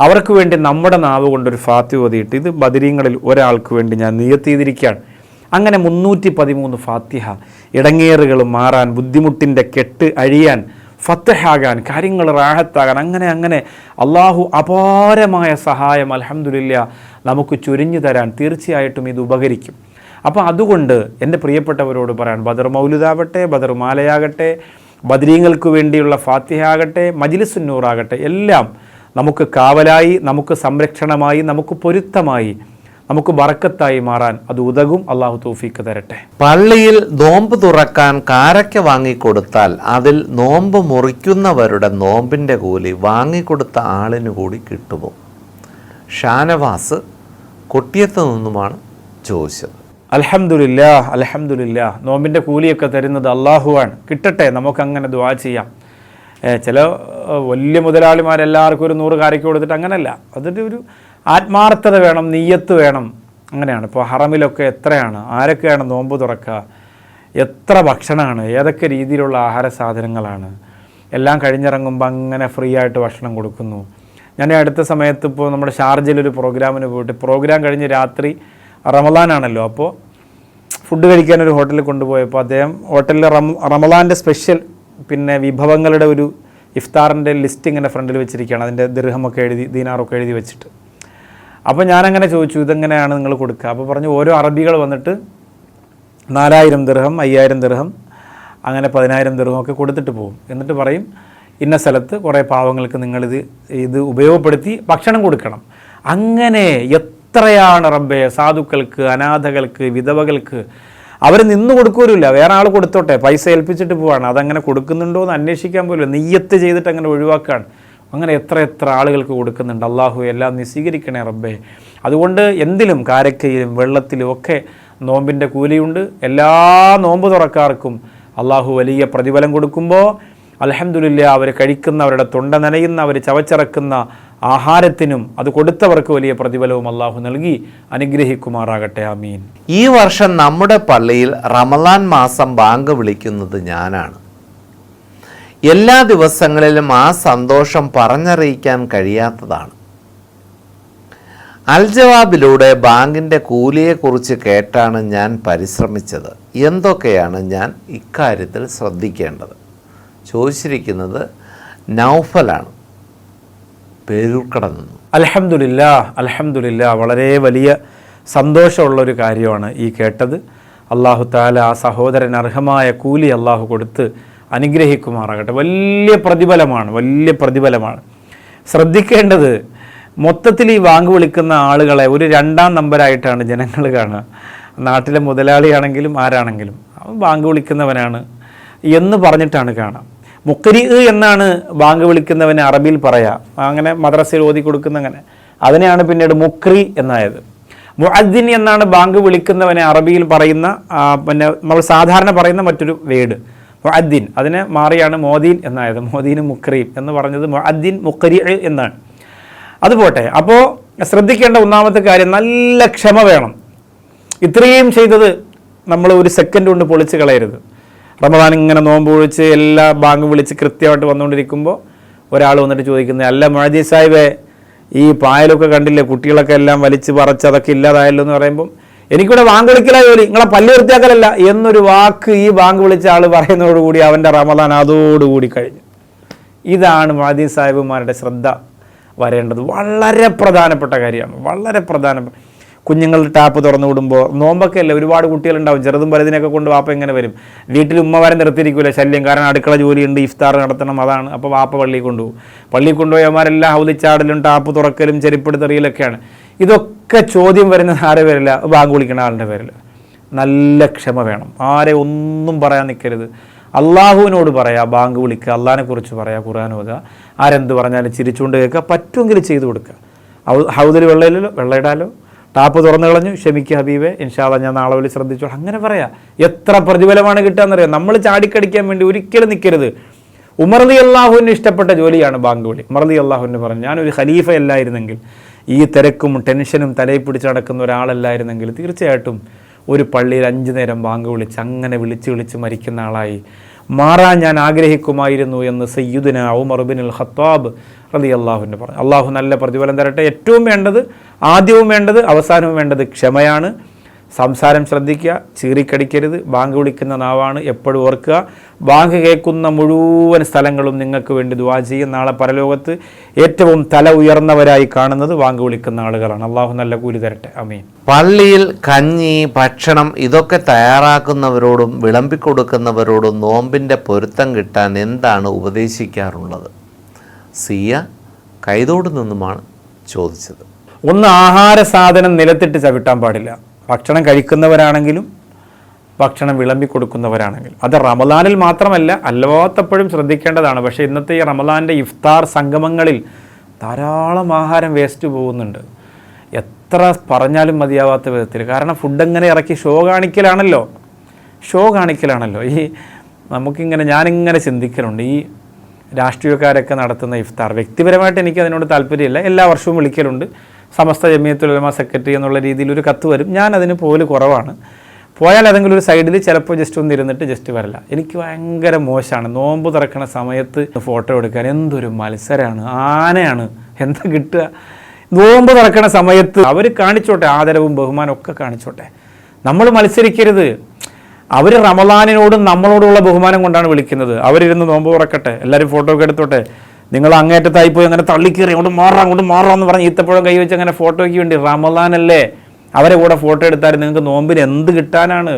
അവർക്ക് വേണ്ടി നമ്മുടെ നാവ് കൊണ്ടൊരു ഫാത്തിഹ ഓതിയിട്ട് ഇത് ബദരീങ്ങളിൽ ഒരാൾക്ക് വേണ്ടി ഞാൻ നിയത്ത് ചെയ്തിരിക്കുകയാണ്. അങ്ങനെ 313 ഫാത്തിഹ, ഇടങ്ങേറുകൾ മാറാൻ, ബുദ്ധിമുട്ടിൻ്റെ കെട്ട് അഴിയാൻ, ഫത്തഹാകാൻ, കാര്യങ്ങൾ റാഹത്താകാൻ, അങ്ങനെ അള്ളാഹു അപാരമായ സഹായം അൽഹംദുലില്ലാ നമുക്ക് ചൊരിഞ്ഞു തരാൻ തീർച്ചയായിട്ടും ഇത് ഉപകരിക്കും. അപ്പോൾ അതുകൊണ്ട് എൻ്റെ പ്രിയപ്പെട്ടവരോട് പറയാൻ, ബദർ മൗലിദാവട്ടെ, ബദർ മാലയാകട്ടെ, ബദരീങ്ങൾക്ക് വേണ്ടിയുള്ള ഫാത്തിഹ ആകട്ടെ, മജ്ലിസുൻ നൂറാകട്ടെ, എല്ലാം നമുക്ക് കാവലായി, നമുക്ക് സംരക്ഷണമായി, നമുക്ക് പൊരുത്തമായി, നമുക്ക് ബറക്കത്തായി മാറാൻ അത് ഉതകും. അള്ളാഹു തൗഫീക്ക് തരട്ടെ. പള്ളിയിൽ നോമ്പ് തുറക്കാൻ കാരക്ക വാങ്ങിക്കൊടുത്താൽ അതിൽ നോമ്പ് മുറിക്കുന്നവരുടെ നോമ്പിൻ്റെ കൂലി വാങ്ങിക്കൊടുത്ത ആളിന് കൂടി കിട്ടുമോ? ഷാനവാസ് കൊട്ടിയത്ത് നിന്നുമാണ് ചോദിച്ചത്. അൽഹംദുലില്ലാ, നോമ്പിൻ്റെ കൂലിയൊക്കെ തരുന്നത് അള്ളാഹുവാണ്. കിട്ടട്ടെ, നമുക്കങ്ങനെ ദുആ ചെയ്യാം. ചില വലിയ മുതലാളിമാരെല്ലാവർക്കും ഒരു 100 കാരയ്ക്ക് കൊടുത്തിട്ട് അങ്ങനെയല്ല. അതിൻ്റെ ഒരു ആത്മാർത്ഥത വേണം, നിയ്യത്ത് വേണം. അങ്ങനെയാണ്. ഇപ്പോൾ ഹറമിലൊക്കെ എത്രയാണ്, ആരൊക്കെയാണ് നോമ്പ് തുറക്കുക, എത്ര ഭക്ഷണമാണ്, ഏതൊക്കെ രീതിയിലുള്ള ആഹാര സാധനങ്ങളാണ്. എല്ലാം കഴിഞ്ഞിറങ്ങുമ്പോൾ അങ്ങനെ ഫ്രീ ആയിട്ട് ഭക്ഷണം കൊടുക്കുന്നു. ഞാൻ അടുത്ത സമയത്ത് ഇപ്പോൾ നമ്മുടെ ഷാർജയിലൊരു പ്രോഗ്രാമിന് പോയിട്ട്, പ്രോഗ്രാം കഴിഞ്ഞ് രാത്രി റമളാനാണല്ലോ, അപ്പോൾ ഫുഡ് കഴിക്കാനൊരു ഹോട്ടലിൽ കൊണ്ടുപോയപ്പോൾ അദ്ദേഹം ഹോട്ടലിൽ റമളാൻ്റെ സ്പെഷ്യൽ പിന്നെ വിഭവങ്ങളുടെ ഒരു ഇഫ്താറിൻ്റെ ലിസ്റ്റ് ഇങ്ങനെ ഫ്രണ്ടിൽ വെച്ചിരിക്കുകയാണ്. അതിൻ്റെ ദിർഹമൊക്കെ എഴുതി, ദീനാറൊക്കെ എഴുതി വെച്ചിട്ട്. അപ്പോൾ ഞാനങ്ങനെ ചോദിച്ചു, ഇതെങ്ങനെയാണ് നിങ്ങൾ കൊടുക്കുക? അപ്പോൾ പറഞ്ഞു, ഓരോ അറബികൾ വന്നിട്ട് 4000 ദിർഹം, 5000 ദിർഹം, അങ്ങനെ 10000 ദിർഹം ഒക്കെ കൊടുത്തിട്ട് പോകും. എന്നിട്ട് പറയും, ഇന്ന സ്ഥലത്ത് കുറേ പാവങ്ങൾക്ക് ഇത് ഉപയോഗപ്പെടുത്തി ഭക്ഷണം കൊടുക്കണം. അങ്ങനെ എത്രയാണ് റബ്ബേ, സാധുക്കൾക്ക്, അനാഥകൾക്ക്, വിധവകൾക്ക്. അവർ നിന്ന് കൊടുക്കൂരില്ല, വേറെ ആൾ കൊടുത്തോട്ടെ, പൈസ ഏൽപ്പിച്ചിട്ട് പോവാണ്. അതങ്ങനെ കൊടുക്കുന്നുണ്ടോ എന്ന് അന്വേഷിക്കാൻ പോലും, നെയ്യത്ത് ചെയ്തിട്ട് അങ്ങനെ ഒഴിവാക്കുകയാണ്. അങ്ങനെ എത്ര ആളുകൾക്ക് കൊടുക്കുന്നുണ്ട്. അള്ളാഹു എല്ലാം നീ സ്വീകരിക്കണേ റബ്ബേ. അതുകൊണ്ട് എന്തിലും, കാരക്കയിലും വെള്ളത്തിലും ഒക്കെ നോമ്പിൻ്റെ കൂലിയുണ്ട്. എല്ലാ നോമ്പ് തുറക്കാർക്കും അള്ളാഹു വലിയ പ്രതിഫലം കൊടുക്കുമ്പോൾ അൽഹംദുലില്ലാ അവർ കഴിക്കുന്ന, അവരുടെ തൊണ്ട നനയുന്ന, അവർ ചവച്ചിറക്കുന്ന ആഹാരത്തിനും അത് കൊടുത്തവർക്ക് വലിയ പ്രതിഫലവും അള്ളാഹു നൽകി അനുഗ്രഹിക്കുമാറാകട്ടെ. ആമീൻ. ഈ വർഷം നമ്മുടെ പള്ളിയിൽ റമളാൻ മാസം ബാങ്ക് വിളിക്കുന്നത് ഞാനാണ്. എല്ലാ ദിവസങ്ങളിലും ആ സന്തോഷം പറഞ്ഞറിയിക്കാൻ കഴിയാത്തതാണ്. അൽ ജവാബിലൂടെ ബാങ്കിൻ്റെ കൂലിയെക്കുറിച്ച് കേട്ടാണ് ഞാൻ പരിശ്രമിച്ചത്. എന്തൊക്കെയാണ് ഞാൻ ഇക്കാര്യത്തിൽ ശ്രദ്ധിക്കേണ്ടത്? ചോദിച്ചിരിക്കുന്നത് നൗഫലാണ്, പേരൂർക്കട നിന്നു. അൽഹംദുലില്ലാ, വളരെ വലിയ സന്തോഷമുള്ളൊരു കാര്യമാണ് ഈ കേട്ടത്. അള്ളാഹു താല ആ സഹോദരൻ അർഹമായ കൂലി അള്ളാഹു കൊടുത്ത് അനുഗ്രഹിക്കുമാറാകട്ടെ. വലിയ പ്രതിഫലമാണ്. ശ്രദ്ധിക്കേണ്ടത്, മൊത്തത്തിൽ ഈ ബാങ്ക് വിളിക്കുന്ന ആളുകളെ ഒരു 2ാം നമ്പരായിട്ടാണ് ജനങ്ങൾ കാണുക. നാട്ടിലെ മുതലാളിയാണെങ്കിലും ആരാണെങ്കിലും അവൻ ബാങ്ക് വിളിക്കുന്നവനാണ്, എന്ന് പറഞ്ഞിട്ടാണ് കാണാം. മുക്രി എന്നാണ് ബാങ്ക് വിളിക്കുന്നവന് അറബിയിൽ പറയാം. അങ്ങനെ മദ്രസയിൽ ഓതി കൊടുക്കുന്ന അങ്ങനെ അതിനെയാണ് പിന്നീട് മുക്രി എന്നായത്. മുഅദ്ദിൻ എന്നാണ് ബാങ്ക് വിളിക്കുന്നവനെ അറബിയിൽ പറയുന്ന പിന്നെ നമ്മൾ സാധാരണ പറയുന്ന മറ്റൊരു വേഡ് മുഅദ്ദിൻ. അതിനെ മാറിയാണ് മോദീൻ എന്നായത്. മോദീനും മുക്രിയും എന്ന് പറഞ്ഞത് മുഅദ്ദിൻ മുക്രി എന്നാണ്. അതുപോട്ടെ. അപ്പോൾ ശ്രദ്ധിക്കേണ്ട ഒന്നാമത്തെ കാര്യം, നല്ല ക്ഷമ വേണം. ഇത്രയും ചെയ്തത് നമ്മൾ ഒരു സെക്കൻഡ് കൊണ്ട് പൊളിച്ച് കളയരുത്. റമദാൻ ഇങ്ങനെ നോമ്പ് ഒഴിച്ച് എല്ലാ ബാങ്കും വിളിച്ച് കൃത്യമായിട്ട് വന്നുകൊണ്ടിരിക്കുമ്പോൾ ഒരാൾ വന്നിട്ട് ചോദിക്കുന്നത്, അല്ല മുഅദ്ദി സാഹിബേ, ഈ പായലൊക്കെ കണ്ടില്ലേ, കുട്ടികളൊക്കെ എല്ലാം വലിച്ച് പറിച്ച് അതൊക്കെ ഇല്ലാതായല്ലോ എന്ന് പറയുമ്പം എനിക്കിവിടെ ബാങ്ക് വിളിക്കല ജോലി, നിങ്ങളെ പല്ല് വൃത്തിയാക്കലല്ല എന്നൊരു വാക്ക് ഈ ബാങ്ക് വിളിച്ച ആൾ പറയുന്നതോടുകൂടി അവൻ്റെ റമദാൻ അതോടുകൂടി കഴിഞ്ഞു. ഇതാണ് മുഅദ്ദിൻ സാഹിബുമാരുടെ ശ്രദ്ധ വരേണ്ടത്. വളരെ പ്രധാനപ്പെട്ട കാര്യമാണ്, വളരെ പ്രധാനപ്പെട്ട. കുഞ്ഞുങ്ങൾ ടാപ്പ് തുറന്നു വിടുമ്പോൾ, നോമ്പൊക്കെ അല്ലേ, ഒരുപാട് കുട്ടികളുണ്ടാവും, ചെറുതും വലുതിനൊക്കെ കൊണ്ട് വാപ്പ എങ്ങനെ വരും? വീട്ടിൽ ഉമ്മമാരെ നിർത്തിയിരിക്കില്ല ശല്യം, കാരണം അടുക്കള ജോലിയുണ്ട്, ഇഫ്താർ നടത്തണം, അതാണ്. അപ്പോൾ വാപ്പ പള്ളിയിൽ കൊണ്ടുപോകും. പള്ളിയിൽ കൊണ്ടുപോയവന്മാരെല്ലാം ഹൗദിച്ചാടലും ടാപ്പ് തുറക്കലും ചെരുപ്പെടുത്തെറിയലൊക്കെയാണ്. ഇതൊക്കെ ചോദ്യം വരുന്നത് ആരെ പേരില്ല? ബാങ്ക് വിളിക്കുന്ന ആളുടെ പേരിൽ. നല്ല ക്ഷമ വേണം. ആരെ ഒന്നും പറയാൻ നിൽക്കരുത്. അള്ളാഹുവിനോട് പറയാം, ബാങ്ക് വിളിക്കുക, അള്ളാഹിനെ കുറിച്ച് പറയാം, ഖുർആൻ ഓതുക, ആരെന്ത് പറഞ്ഞാലും ചിരിച്ചുകൊണ്ട് കേൾക്കുക, പറ്റുമെങ്കിൽ ചെയ്തു കൊടുക്കുക. ഹൗദിൽ വെള്ളയിടാലോ, ടാപ്പ് തുറന്നു കളഞ്ഞു, ക്ഷമിക്കുക ഹബീബെ, ഇൻഷാ അല്ലാഹ് ഞാൻ നാളെ വലിയ ശ്രദ്ധിച്ചോളാം, അങ്ങനെ പറയാം. എത്ര പ്രതിഫലമാണ് കിട്ടുകയെന്നറിയാം. നമ്മൾ ചാടിക്കടിക്കാൻ വേണ്ടി ഒരിക്കലും നിൽക്കരുത്. ഉമർ റളിയല്ലാഹുവിന് ഇഷ്ടപ്പെട്ട ജോലിയാണ് ബാങ്ക് വിളി. ഉമർ റളിയല്ലാഹുവിന് പറഞ്ഞു, ഞാനൊരു ഖലീഫ അല്ലായിരുന്നെങ്കിൽ, ഈ തിരക്കും ടെൻഷനും തലയിൽ പിടിച്ച് നടക്കുന്ന ഒരാളല്ലായിരുന്നെങ്കിൽ തീർച്ചയായിട്ടും ഒരു പള്ളിയിൽ 5 നേരം ബാങ്ക് വിളിച്ച് അങ്ങനെ വിളിച്ച് മരിക്കുന്ന ആളായി മാറാൻ ഞാൻ ആഗ്രഹിക്കുമായിരുന്നു എന്ന് സയ്യിദുന ഉമർ ഇബ്നുൽ ഖത്താബ് റളിയല്ലാഹുവിന് പറഞ്ഞു. അള്ളാഹു നല്ല പ്രതിഫലം തരട്ടെ. ഏറ്റവും വേണ്ടത്, ആദ്യവും വേണ്ടത്, അവസാനവും വേണ്ടത് ക്ഷമയാണ്. സംസാരം ശ്രദ്ധിക്കുക, ചീറിക്കടിക്കരുത്. ബാങ്ക് വിളിക്കുന്ന നാവാണ്, എപ്പോഴും ഓർക്കുക. ബാങ്ക് കേൾക്കുന്ന മുഴുവൻ സ്ഥലങ്ങളും നിങ്ങൾക്ക് വേണ്ടി ദുആ ചെയ്യും. നാളെ പരലോകത്ത് ഏറ്റവും തല ഉയർന്നവരായി കാണുന്നത് ബാങ്ക് വിളിക്കുന്ന ആളുകളാണ്. അള്ളാഹു നല്ല കൂലി തരട്ടെ. ആമീൻ. പള്ളിയിൽ കഞ്ഞി, ഭക്ഷണം ഇതൊക്കെ തയ്യാറാക്കുന്നവരോടും വിളമ്പിക്കൊടുക്കുന്നവരോടും നോമ്പിൻ്റെ പൊരുത്തം കിട്ടാൻ എന്താണ് ഉപദേശിക്കാറുള്ളത്? സിയ കൈതോട് നിന്നുമാണ് ചോദിച്ചത്. ഒന്ന്, ആഹാര സാധനം നിലത്തിട്ട് ചവിട്ടാൻ പാടില്ല. ഭക്ഷണം കഴിക്കുന്നവരാണെങ്കിലും ഭക്ഷണം വിളമ്പിക്കൊടുക്കുന്നവരാണെങ്കിലും. അത് റമദാനിൽ മാത്രമല്ല, അല്ലാത്തപ്പോഴും ശ്രദ്ധിക്കേണ്ടതാണ്. പക്ഷേ ഇന്നത്തെ ഈ റമദാൻ്റെ ഇഫ്താർ സംഗമങ്ങളിൽ ധാരാളം ആഹാരം വേസ്റ്റ് പോകുന്നുണ്ട്. എത്ര പറഞ്ഞാലും മതിയാവാത്ത വിധത്തിൽ. കാരണം ഫുഡ് എങ്ങനെ ഇറക്കി ഷോ കാണിക്കലാണല്ലോ. ഈ ഞാനിങ്ങനെ ചിന്തിക്കലുണ്ട്, ഈ രാഷ്ട്രീയക്കാരൊക്കെ നടത്തുന്ന ഇഫ്താർ. വ്യക്തിപരമായിട്ട് എനിക്ക് അതിനോട് താല്പര്യമില്ല. എല്ലാ വർഷവും വിളിക്കലുണ്ട്. സമസ്ത ജമിയത്തുൽ ഉലമ സെക്രട്ടറി എന്നുള്ള രീതിയിൽ ഒരു കത്ത് വരും. ഞാനതിന് പോലും കുറവാണ്. പോയാൽ ഏതെങ്കിലും ഒരു സൈഡിൽ ചിലപ്പോൾ ജസ്റ്റ് ഒന്ന് ഇരുന്നിട്ട് ജസ്റ്റ് വരില്ല. എനിക്ക് ഭയങ്കര മോശമാണ്. നോമ്പ് തുറക്കണ സമയത്ത് ഫോട്ടോ എടുക്കാൻ എന്തൊരു മത്സരമാണ്, ആനയാണ്. എന്താ കിട്ടുക? നോമ്പ് തുറക്കണ സമയത്ത് അവർ കാണിച്ചോട്ടെ, ആദരവും ബഹുമാനവും ഒക്കെ കാണിച്ചോട്ടെ. നമ്മൾ മത്സരിക്കരുത്. അവർ റമദാനിനോടും നമ്മളോടുള്ള ബഹുമാനം കൊണ്ടാണ് വിളിക്കുന്നത്. അവരിരുന്ന് നോമ്പ് തുറക്കട്ടെ, എല്ലാവരും ഫോട്ടോ ഒക്കെ എടുത്തോട്ടെ. നിങ്ങൾ അങ്ങേറ്റത്തായിപ്പോയി അങ്ങനെ തള്ളിക്കയറി അങ്ങോട്ട് മാറാമെന്ന് പറഞ്ഞ് ഈത്തപ്പഴം കൈവച്ച് അങ്ങനെ ഫോട്ടോയ്ക്ക് വേണ്ടി. റമദാനല്ലേ, അവരെ കൂടെ ഫോട്ടോ എടുത്താൽ നിങ്ങൾക്ക് നോമ്പിന് എന്ത് കിട്ടാനാണ്?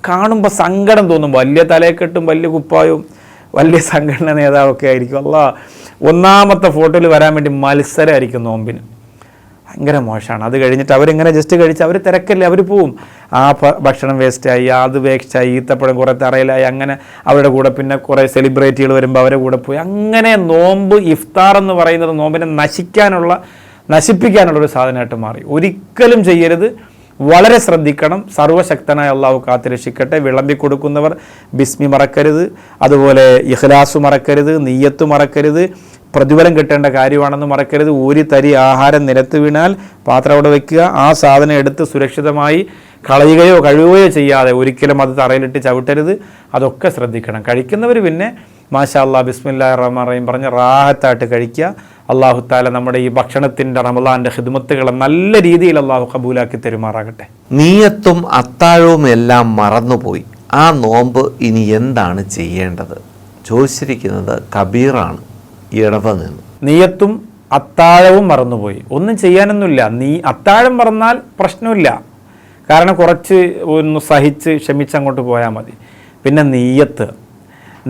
കാണുമ്പോൾ സങ്കടം തോന്നും. വലിയ തലയെക്കെട്ടും വലിയ കുപ്പായവും വലിയ സംഘടന നേതാവൊക്കെ ആയിരിക്കും. ഒന്നാമത്തെ ഫോട്ടോയിൽ വരാൻ വേണ്ടി മത്സരമായിരിക്കും നോമ്പിന്. ഭയങ്കര മോശമാണ്. അത് കഴിഞ്ഞിട്ട് അവരിങ്ങനെ ജസ്റ്റ് കഴിച്ച് അവർ തിരക്കല്ലേ, അവർ പോവും. ആ ഭക്ഷണം വേസ്റ്റായി, അത് വേസ്റ്റായി, ഈത്തപ്പഴം കുറേ തറയിലായി, അങ്ങനെ അവരുടെ കൂടെ പിന്നെ കുറേ സെലിബ്രിറ്റികൾ വരുമ്പോൾ അവരുടെ കൂടെ പോയി. അങ്ങനെ നോമ്പ് ഇഫ്താർ എന്ന് പറയുന്നത് നോമ്പിനെ നശിപ്പിക്കാനുള്ളൊരു സാധനമായിട്ട് മാറി. ഒരിക്കലും ചെയ്യരുത്. വളരെ ശ്രദ്ധിക്കണം. സർവശക്തനായ അള്ളാഹു കാത്തുരക്ഷിക്കട്ടെ. വിളമ്പി കൊടുക്കുന്നവർ ബിസ്മി മറക്കരുത്, അതുപോലെ ഇഖ്ലാസ് മറക്കരുത്, നിയ്യത്ത് മറക്കരുത്. പ്രതിഫലം കിട്ടേണ്ട കാര്യമാണെന്ന് മറക്കരുത്. ഒരു തരി ആഹാരം നിലത്ത് വീണാൽ പാത്രം അവിടെ വെക്കുക. ആ സാധനം എടുത്ത് സുരക്ഷിതമായി കളയുകയോ കഴുകുകയോ ചെയ്യാതെ ഒരിക്കലും അത് തറയിലിട്ട് ചവിട്ടരുത്. അതൊക്കെ ശ്രദ്ധിക്കണം. കഴിക്കുന്നവർ പിന്നെ മാഷാ അല്ലാഹ് ബിസ്മില്ലാഹിർ റഹ്മാനിർ റഹീം പറഞ്ഞ് റാഹത്തായിട്ട് കഴിക്കുക. അല്ലാഹു തആല നമ്മുടെ ഈ ഭക്ഷണത്തിൻ്റെ റമദാൻ്റെ ഖിദ്മത്തുകളെ നല്ല രീതിയിൽ അല്ലാഹു കബൂലാക്കി തരുമാറാകട്ടെ. നീയത്തും അത്താഴവും എല്ലാം മറന്നുപോയി. ആ നോമ്പ് ഇനി എന്താണ് ചെയ്യേണ്ടത്? ചോദിച്ചിരിക്കുന്നത് കബീറാണ്, ഇടവ നിന്ന്. നീയത്തും അത്താഴവും മറന്നുപോയി. ഒന്നും ചെയ്യാനൊന്നുമില്ല. അത്താഴം മറന്നാൽ പ്രശ്നമില്ല. കാരണം കുറച്ച് ഒന്ന് സഹിച്ച് ക്ഷമിച്ചങ്ങോട്ട് പോയാൽ മതി. പിന്നെ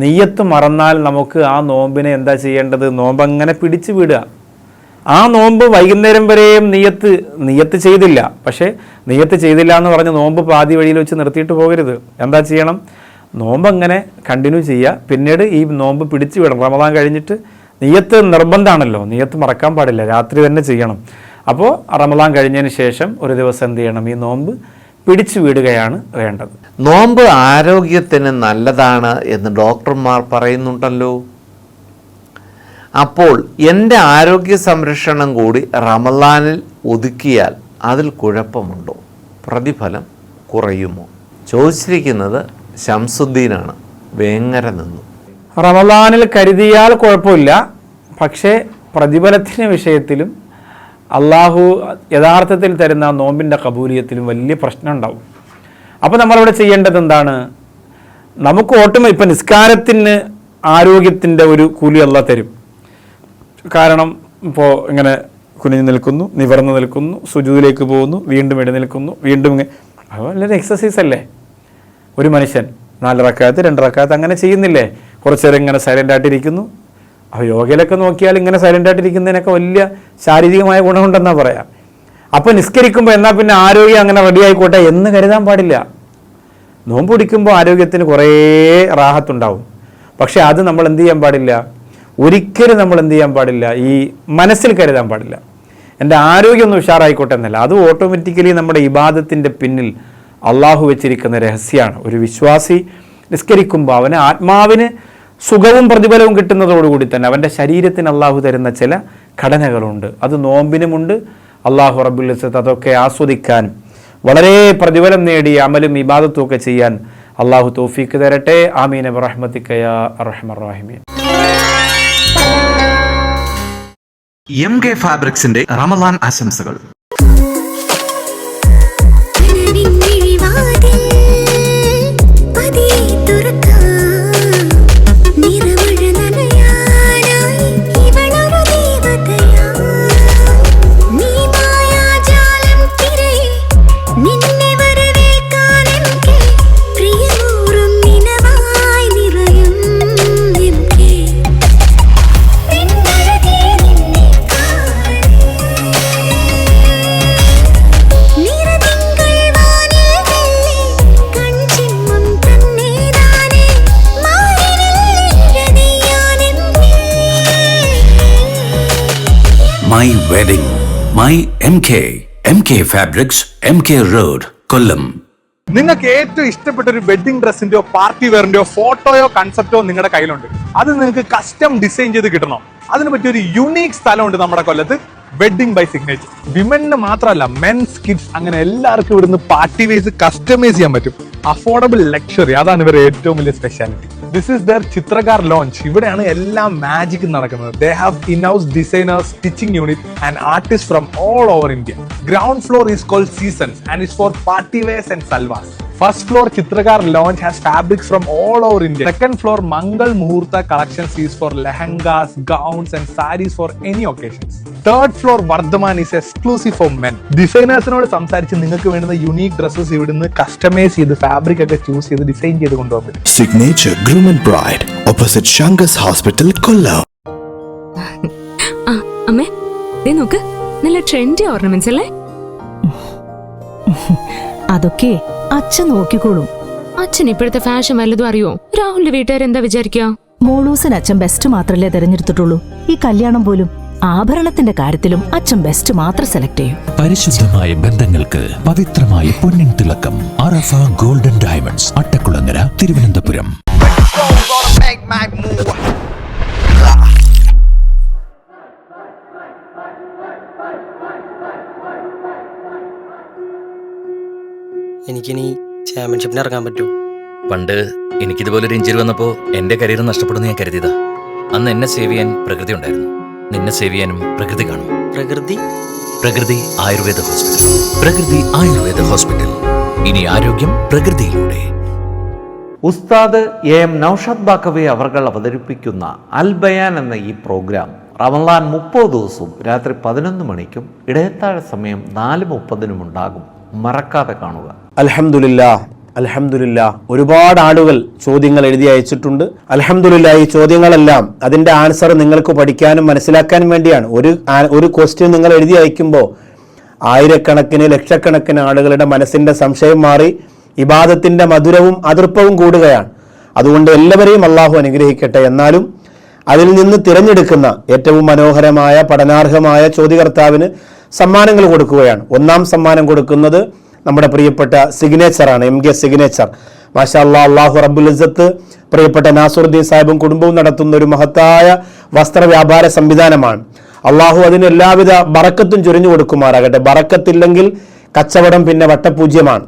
നീയത്ത് മറന്നാൽ നമുക്ക് ആ നോമ്പിനെ എന്താ ചെയ്യേണ്ടത്? നോമ്പ് അങ്ങനെ പിടിച്ചു വിടുക. ആ നോമ്പ് വൈകുന്നേരം വരെയും നീയത്ത് ചെയ്തില്ല. പക്ഷേ നീയത്ത് ചെയ്തില്ല എന്ന് പറഞ്ഞ് നോമ്പ് പാതി വഴിയിൽ വെച്ച് നിർത്തിയിട്ട് പോകരുത്. എന്താ ചെയ്യണം? നോമ്പ് അങ്ങനെ കണ്ടിന്യൂ ചെയ്യുക. പിന്നീട് ഈ നോമ്പ് പിടിച്ചു വിടണം. റമദാൻ കഴിഞ്ഞിട്ട് നിയ്യത്ത് നിർബന്ധമാണല്ലോ, നിയ്യത്ത് മറക്കാൻ പാടില്ല, രാത്രി തന്നെ ചെയ്യണം. അപ്പോൾ റമദാൻ കഴിഞ്ഞതിന് ശേഷം ഒരു ദിവസം എന്ത് ചെയ്യണം, ഈ നോമ്പ് പിടിച്ചു വിടുകയാണ് വേണ്ടത്. നോമ്പ് ആരോഗ്യത്തിന് നല്ലതാണ് എന്ന് ഡോക്ടർമാർ പറയുന്നുണ്ടല്ലോ. അപ്പോൾ എൻ്റെ ആരോഗ്യ സംരക്ഷണം കൂടി റമദാനിൽ ഒതുക്കിയാൽ അതിൽ കുഴപ്പമുണ്ടോ? പ്രതിഫലം കുറയുമോ? ചോദിച്ചിരിക്കുന്നത് ശംസുദ്ദീനാണ്, വേങ്ങര നിന്നു. റമദാനിൽ കരുതിയാൽ കുഴപ്പമില്ല, പക്ഷേ പ്രതിഫലത്തിൻ്റെ വിഷയത്തിലും അള്ളാഹു യഥാർത്ഥത്തിൽ തരുന്ന നോമ്പിൻ്റെ കബൂലിയത്തിലും വലിയ പ്രശ്നം ഉണ്ടാവും. അപ്പോൾ നമ്മളിവിടെ ചെയ്യേണ്ടത് എന്താണ്? നമുക്ക് ഇപ്പം നിസ്കാരത്തിന് ആരോഗ്യത്തിൻ്റെ ഒരു കൂലി അള്ളാഹ് തരും. കാരണം ഇപ്പോൾ ഇങ്ങനെ കുനിഞ്ഞു നിൽക്കുന്നു, നിവർന്ന് നിൽക്കുന്നു, സുജൂദിലേക്ക് പോകുന്നു, വീണ്ടും എഴുന്നേൽക്കുന്നു, വീണ്ടും അത് നല്ലൊരു എക്സസൈസ് അല്ലേ? ഒരു മനുഷ്യൻ 4 റക്അത്ത് 2 റക്അത്ത് അങ്ങനെ ചെയ്യുന്നില്ലേ? കുറച്ച് നേരം ഇങ്ങനെ സൈലൻ്റായിട്ടിരിക്കുന്നു. അപ്പോൾ യോഗയിലൊക്കെ നോക്കിയാൽ ഇങ്ങനെ സൈലൻ്റായിട്ടിരിക്കുന്നതിനൊക്കെ വലിയ ശാരീരികമായ ഗുണമുണ്ടെന്നാണ് പറയാം. അപ്പോൾ നിസ്കരിക്കുമ്പോൾ എന്നാൽ പിന്നെ ആരോഗ്യം അങ്ങനെ റെഡി ആയിക്കോട്ടെ എന്ന് കരുതാൻ പാടില്ല. നോമ്പ് പിടിക്കുമ്പോൾ ആരോഗ്യത്തിന് കുറേ റാഹത്തുണ്ടാവും. പക്ഷേ അത് നമ്മൾ എന്ത് ചെയ്യാൻ പാടില്ല, ഒരിക്കലും നമ്മൾ എന്ത് ചെയ്യാൻ പാടില്ല, ഈ മനസ്സിൽ കരുതാൻ പാടില്ല. എൻ്റെ ആരോഗ്യം ഒന്ന് ഉഷാറായിക്കോട്ടെ എന്നല്ല, അത് ഓട്ടോമാറ്റിക്കലി നമ്മുടെ ഇബാദത്തിൻ്റെ പിന്നിൽ അള്ളാഹു വെച്ചിരിക്കുന്ന രഹസ്യമാണ്. ഒരു വിശ്വാസി നിസ്കരിക്കുമ്പോൾ അവന് ആത്മാവിന് സുഖവും പ്രതിഫലവും കിട്ടുന്നതോടുകൂടി തന്നെ അവൻ്റെ ശരീരത്തിന് അള്ളാഹു തരുന്ന ചില ഘടനകളുണ്ട്. അത് നോമ്പിനുമുണ്ട്. അള്ളാഹു റബ്ബുൽ ഇസ്സത്ത് അതൊക്കെ ആസ്വദിക്കാൻ, വളരെ പ്രതിഫലം നേടി അമലും ഇബാദത്തും ഒക്കെ ചെയ്യാൻ അള്ളാഹു തൗഫീഖ് തരട്ടെ. ആമീൻ ബിറഹ്മതിക യാ അർഹമർ റഹീമീൻ. MK ഫാബ്രിക്സിന്റെ റമദാൻ ആശംസകൾ. My wedding, my MK Fabrics, MK Road, Kollam. നിങ്ങൾക്ക് ഏറ്റവും ഇഷ്ടപ്പെട്ട ഒരു വെഡിങ് ഡ്രസ്സിന്റെയോ പാർട്ടി വെയറിന്റെയോ ഫോട്ടോയോ കൺസെപ്റ്റോ നിങ്ങളുടെ കയ്യിലുണ്ട്. അത് നിങ്ങൾക്ക് കസ്റ്റം ഡിസൈൻ ചെയ്ത് കിട്ടണം. അതിന് പറ്റിയ ഒരു യുണീക് സ്ഥലമുണ്ട് നമ്മുടെ കൊല്ലത്ത്, വെഡിങ് ബൈ സിഗ്നേച്ചർ. വിമന് മാത്രമല്ല, മെൻസ്, കിഡ്സ്, അങ്ങനെ എല്ലാവർക്കും ഇവിടുന്ന് പാർട്ടി വേസ് കസ്റ്റമൈസ് ചെയ്യാൻ പറ്റും. അഫോർഡബിൾ ലക്ഷറി, അതാണ് ഇവരുടെ ഏറ്റവും വലിയ speciality. This is there Chitrakar launch. ഇവിടെയാണ് എല്ലാം മാജിക് നടക്കുന്നത്. They have in-house designers, stitching unit and artist from all over India. Ground floor is called Seasons and is for party wears and salwars. First floor Chitrakar Lounge has fabrics from all over India. Second floor Mangal Muhurta collections is for lehengas, gowns and sarees for any occasions. Third floor Vardhaman is exclusive for men. Designers-നോട് സംസാരിച്ച് നിങ്ങൾക്ക് വേണ്ടുന്ന unique dresses ഇവിടുന്ന് customise ചെയ്ത് fabric ഒക്കെ choose ചെയ്ത് design ചെയ്ത് കൊണ്ടുപോകാൻ പറ്റും. Signature Groom and Bride opposite Shangas Hospital, Kollam. അമ്മേ ദേ നോക്ക്, നല്ല ട്രെൻഡി ഓർണമെന്റ്സ് അല്ലേ? അതൊക്കെ അച്ഛൻ നോക്കിക്കോളും. അച്ഛൻ ഇപ്പോഴത്തെ ഫാഷൻ വല്ലതും അറിയോ? രാഹുലിന്റെ വീട്ടുകാർ എന്താ വിചാരിക്കുക? മോളൂസിന് അച്ഛൻ ബെസ്റ്റ് മാത്രല്ലേ തെരഞ്ഞെടുത്തിട്ടുള്ളൂ. ഈ കല്യാണം പോലും ആഭരണത്തിന്റെ കാര്യത്തിലും അച്ഛൻ ബെസ്റ്റ് മാത്രം സെലക്ട് ചെയ്യും. പരിശുദ്ധമായ ബന്ധങ്ങൾക്ക് പവിത്രമായ പൊന്നിൻ തിളക്കം. അറഫ ഗോൾഡൻ ഡയമണ്ട്സ്, അട്ടക്കുളങ്ങര, തിരുവനന്തപുരം. എനിക്കിനി ചാമ്പ്യൻഷിപ്പിന് ഇറങ്ങാൻ പറ്റുമോ? പണ്ട് എനിക്കിതുപോലൊരു ഇഞ്ചുറി വന്നപ്പോൾ എൻ്റെ കരിയർ നഷ്ടപ്പെടുന്നു ഞാൻ കരുതിയതാ. അന്ന് എന്നെ സേവ് ചെയ്യാൻ പ്രകൃതി ഉണ്ടായിരുന്നു. നിന്നെ സേവ് ചെയ്യാനും പ്രകൃതി കാണും. പ്രകൃതി ആയുർവേദ ഹോസ്പിറ്റൽ. പ്രകൃതി ആയുർവേദ ഹോസ്പിറ്റൽ. ഇനി ആരോഗ്യം പ്രകൃതിയിലൂടെ. ഉസ്താദ് AM നൗഷാദ് ബാക്കവി അവർകൾ അവതരിപ്പിക്കുന്ന അൽ ബയാൻ എന്ന ഈ പ്രോഗ്രാം റമദാൻ 30 ദിവസവും രാത്രി 11 മണിക്കും ഇടയത്താഴ സമയം 4:30 ഉണ്ടാകും. മറക്കാതെ കാണുക. അൽഹംദുലില്ലാ ഒരുപാട് ആളുകൾ ചോദ്യങ്ങൾ എഴുതി അയച്ചിട്ടുണ്ട്. അൽഹംദുലില്ലാ ഈ ചോദ്യങ്ങളെല്ലാം അതിൻ്റെ ആൻസർ നിങ്ങൾക്ക് പഠിക്കാനും മനസ്സിലാക്കാനും വേണ്ടിയാണ്. ഒരു ക്വസ്റ്റ്യൻ നിങ്ങൾ എഴുതി അയക്കുമ്പോൾ ആയിരക്കണക്കിന് ലക്ഷക്കണക്കിന് ആളുകളുടെ മനസ്സിൻ്റെ സംശയം മാറി ഇബാദത്തിൻ്റെ മധുരവും അതൃപ്പവും കൂടുകയാണ്. അതുകൊണ്ട് എല്ലാവരെയും അള്ളാഹു അനുഗ്രഹിക്കട്ടെ. എന്നാലും അതിൽ നിന്ന് തിരഞ്ഞെടുക്കുന്ന ഏറ്റവും മനോഹരമായ പഠനാർഹമായ ചോദ്യകർത്താവിന് സമ്മാനങ്ങൾ കൊടുക്കുകയാണ്. ഒന്നാം സമ്മാനം കൊടുക്കുന്നത് നമ്മുടെ പ്രിയപ്പെട്ട സിഗ്നേച്ചറാണ്, MK സിഗ്നേച്ചർ. മാഷാ അല്ലാഹ്, അള്ളാഹു റബ്ബുൽ ഇസ്സത്ത് പ്രിയപ്പെട്ട നാസറുദ്ദീൻ സാഹിബും കുടുംബവും നടത്തുന്ന ഒരു മഹത്തായ വസ്ത്രവ്യാപാര സംവിധാനമാണ്. അള്ളാഹു അതിന് എല്ലാവിധ ബറക്കത്തും ചൊരിഞ്ഞു കൊടുക്കുമാറാകട്ടെ. ബറക്കത്തില്ലെങ്കിൽ കച്ചവടം പിന്നെ വട്ടപൂജ്യമാണ്,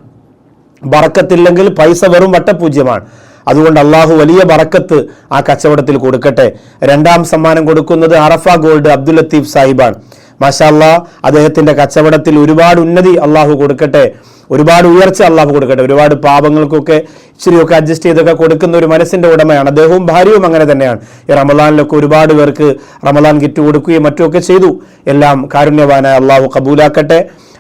ബറക്കത്തില്ലെങ്കിൽ പൈസ വെറും വട്ടപൂജ്യമാണ്. അതുകൊണ്ട് അള്ളാഹു വലിയ ബറക്കത്ത് ആ കച്ചവടത്തിൽ കൊടുക്കട്ടെ. രണ്ടാം സമ്മാനം കൊടുക്കുന്നത് അറഫ ഗോൾഡ് അബ്ദുൽ ലത്തീഫ് സാഹിബാണ്. മാഷാ അല്ലാഹ്, അദ്ദേഹത്തിന്റെ കച്ചവടത്തിൽ ഒരുപാട് ഉന്നതി അള്ളാഹു കൊടുക്കട്ടെ, ഒരുപാട് ഉയർച്ച അള്ളാഹു കൊടുക്കട്ടെ. ഒരുപാട് പാപങ്ങൾക്കൊക്കെ ഇച്ചിരിയൊക്കെ അഡ്ജസ്റ്റ് ചെയ്തൊക്കെ കൊടുക്കുന്ന ഒരു മനസ്സിന്റെ ഉടമയാണ് അദ്ദേഹവും. ഭാര്യയും അങ്ങനെ തന്നെയാണ്. ഈ റമദാനിലൊക്കെ ഒരുപാട് പേർക്ക് റമദാൻ കിറ്റ് കൊടുക്കുകയും മറ്റുമൊക്കെ ചെയ്തു. എല്ലാം കാരുണ്യവാനായ അള്ളാഹു കബൂലാക്കട്ടെ.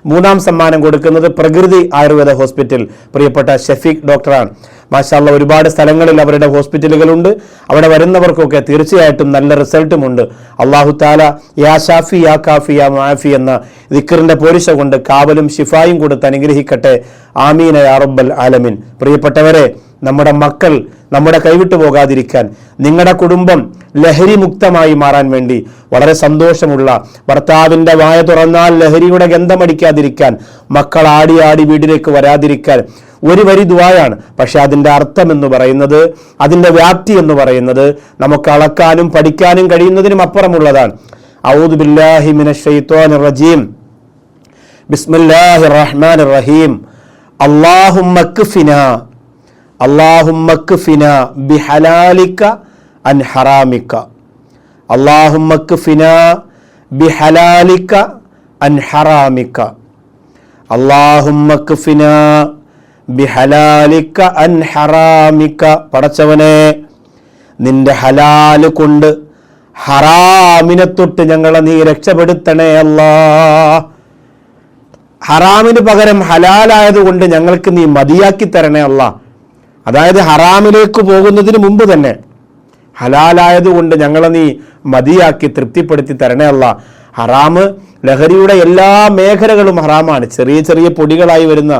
മൂന്നാം സമ്മാനം കൊടുക്കുന്നത് പ്രകൃതി ആയുർവേദ ഹോസ്പിറ്റൽ പ്രിയപ്പെട്ട ഷഫീഖ് ഡോക്ടറാണ്. മാഷാ അല്ലാഹ്, ഒരുപാട് സ്ഥലങ്ങളിൽ അവരുടെ ഹോസ്പിറ്റലുകളുണ്ട്. അവിടെ വരുന്നവർക്കൊക്കെ തീർച്ചയായിട്ടും നല്ല റിസൾട്ടുമുണ്ട്. അള്ളാഹു താല യാ ഷാഫി യാ കാഫി യാ മാഫി എന്ന ദിക്റിന്റെ പോരിശ കൊണ്ട് കാവലും ശിഫായും കൊടുത്ത് അനുഗ്രഹിക്കട്ടെ. ആമീന യാ റബ്ബൽ ആലമീൻ. പ്രിയപ്പെട്ടവരെ, നമ്മുടെ മക്കൾ നമ്മുടെ കൈവിട്ടു പോകാതിരിക്കാൻ, നിങ്ങളുടെ കുടുംബം ലഹരി മുക്തമായി മാറാൻ വേണ്ടി, വളരെ സന്തോഷമുള്ള ഭർത്താവിൻ്റെ വായ തുറന്നാൽ ലഹരിയുടെ ഗന്ധമടിക്കാതിരിക്കാൻ, മക്കൾ ആടി ആടി വീട്ടിലേക്ക് വരാതിരിക്കാൻ ഒരു വരി ദുആയാണ്. പക്ഷെ അതിൻ്റെ അർത്ഥം എന്ന് പറയുന്നത്, അതിൻ്റെ വ്യാപ്തി എന്ന് പറയുന്നത് നമുക്ക് അളക്കാനും പഠിക്കാനും കഴിയുന്നതിനും അപ്പുറമുള്ളതാണ്. ഔദു ബില്ലാഹി മിനശ് ശൈത്വാനിർ റജീം. ബിസ്മില്ലാഹിർ റഹ്മാനിർ റഹീം. അല്ലാഹുമ്മ ക്ഫിനാ ബിഹലാലിക അൻ ഹറാമിക. അല്ലാഹുമ്മ ക്ഫിനാ ബിഹലാലിക അൻ ഹറാമിക. അല്ലാഹുമ്മ ക്ഫിനാ ബിഹലാലിക അൻ ഹറാമിക. പടച്ചവനെ, നിന്റെ ഹലാല് കൊണ്ട് ഹറാമിനെ തൊട്ട് ഞങ്ങളെ നീ രക്ഷപ്പെടുത്തണേ അല്ലാ. ഹറാമിന് പകരം ഹലാലായതുകൊണ്ട് ഞങ്ങൾക്ക് നീ മതിയാക്കി തരണേ അല്ലാ. അതായത് ഹറാമിലേക്ക് പോകുന്നതിന് മുമ്പ് തന്നെ ഹലാലായതുകൊണ്ട് ഞങ്ങളെ നീ മതിയാക്കി തൃപ്തിപ്പെടുത്തി തരണേ അല്ലാ. ഹറാമ്, ലഹരിയുടെ എല്ലാ മേഖലകളും ഹറാമാണ്. ചെറിയ ചെറിയ പൊടികളായി വരുന്ന,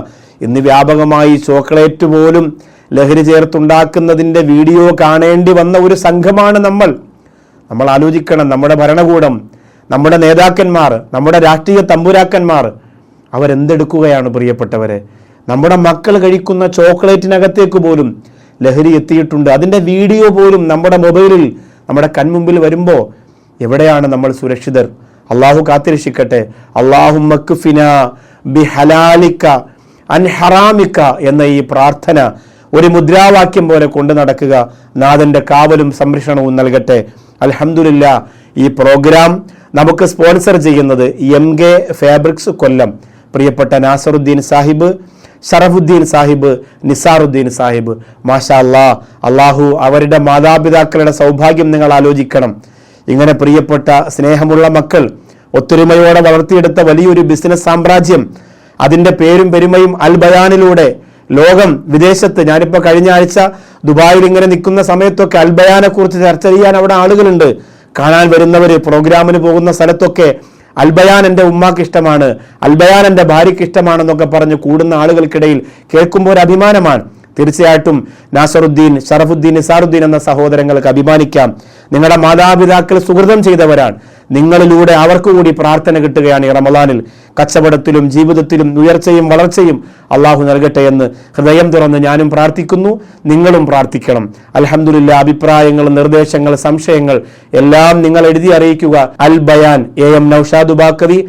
ഇന്ന് വ്യാപകമായി ചോക്ലേറ്റ് പോലും ലഹരി ചേർത്തുണ്ടാക്കുന്നതിൻ്റെ വീഡിയോ കാണേണ്ടി വന്ന ഒരു സംഘമാണ് നമ്മൾ. ആലോചിക്കണം, നമ്മുടെ ഭരണകൂടം, നമ്മുടെ നേതാക്കന്മാർ, നമ്മുടെ രാഷ്ട്രീയ തമ്പുരാക്കന്മാർ അവരെന്തെടുക്കുകയാണ് പ്രിയപ്പെട്ടവരെ. നമ്മുടെ മക്കൾ കഴിക്കുന്ന ചോക്ലേറ്റിനകത്തേക്ക് പോലും ലഹരി എത്തിയിട്ടുണ്ട്. അതിൻ്റെ വീഡിയോ പോലും നമ്മുടെ മൊബൈലിൽ, നമ്മുടെ കൺമുമ്പിൽ വരുമ്പോൾ എവിടെയാണ് നമ്മൾ സുരക്ഷിതർ? അള്ളാഹു കാത്തിരക്ഷിക്കട്ടെ. അല്ലാഹുമ്മ ക്ഫിനാ ബിഹലാലിക അൻ ഹറാമിക എന്ന ഈ പ്രാർത്ഥന ഒരു മുദ്രാവാക്യം പോലെ കൊണ്ടു നടക്കുക. നാഥന്റെ കാവലും സംരക്ഷണവും നൽകട്ടെ. അൽഹംദുലില്ലാ, ഈ പ്രോഗ്രാം നമുക്ക് സ്പോൺസർ ചെയ്യുന്നത് MK ഫാബ്രിക്സ് കൊല്ലം, പ്രിയപ്പെട്ട നാസറുദ്ദീൻ സാഹിബ്, ഷറഫുദ്ദീൻ സാഹിബ്, നിസാറുദ്ദീൻ സാഹിബ്. മാഷാ അല്ലാഹ്, അള്ളാഹു അവരുടെ മാതാപിതാക്കളുടെ സൗഭാഗ്യം നിങ്ങൾ ആലോചിക്കണം. ഇങ്ങനെ പ്രിയപ്പെട്ട സ്നേഹമുള്ള മക്കൾ ഒത്തൊരുമയോടെ വളർത്തിയെടുത്ത വലിയൊരു ബിസിനസ് സാമ്രാജ്യം, അതിൻ്റെ പേരും പെരുമയും അൽ ബയാനിലൂടെ ലോകം, വിദേശത്ത്, ഞാനിപ്പോൾ കഴിഞ്ഞ ആഴ്ച ദുബായിൽ ഇങ്ങനെ നിൽക്കുന്ന സമയത്തൊക്കെ അൽ ബയാനെ കുറിച്ച് ചർച്ച ചെയ്യാൻ അവിടെ ആളുകളുണ്ട്. കാണാൻ വരുന്നവർ, പ്രോഗ്രാമിന് പോകുന്ന സ്ഥലത്തൊക്കെ അൽബയാൻ എൻ്റെ ഉമ്മാക്ക് ഇഷ്ടമാണ്, അൽബയാൻ എൻ്റെ ഭാര്യയ്ക്ക് ഇഷ്ടമാണെന്നൊക്കെ പറഞ്ഞ് കൂടുന്ന ആളുകൾക്കിടയിൽ കേൾക്കുമ്പോൾ ഒരു അഭിമാനമാണ്. തീർച്ചയായിട്ടും നാസറുദ്ദീൻ, ഷറഫുദ്ദീൻ, നിസാറുദ്ദീൻ എന്ന സഹോദരങ്ങൾക്ക് അഭിമാനിക്കാം. നിങ്ങളുടെ മാതാപിതാക്കൾ സുഹൃതം ചെയ്തവരാണ്. നിങ്ങളിലൂടെ അവർക്ക് കൂടി പ്രാർത്ഥന കിട്ടുകയാണ് ഈ റമദാനിൽ. കച്ചവടത്തിലും ജീവിതത്തിലും ഉയർച്ചയും വളർച്ചയും അള്ളാഹു നൽകട്ടെ എന്ന് ഹൃദയം തുറന്ന് ഞാനും പ്രാർത്ഥിക്കുന്നു, നിങ്ങളും പ്രാർത്ഥിക്കണം. അൽഹംദുലില്ലാ, അഭിപ്രായങ്ങൾ, നിർദ്ദേശങ്ങൾ, സംശയങ്ങൾ എല്ലാം നിങ്ങൾ എഴുതി അറിയിക്കുക. അൽ ബയാൻ, AM Naushad Baqavi,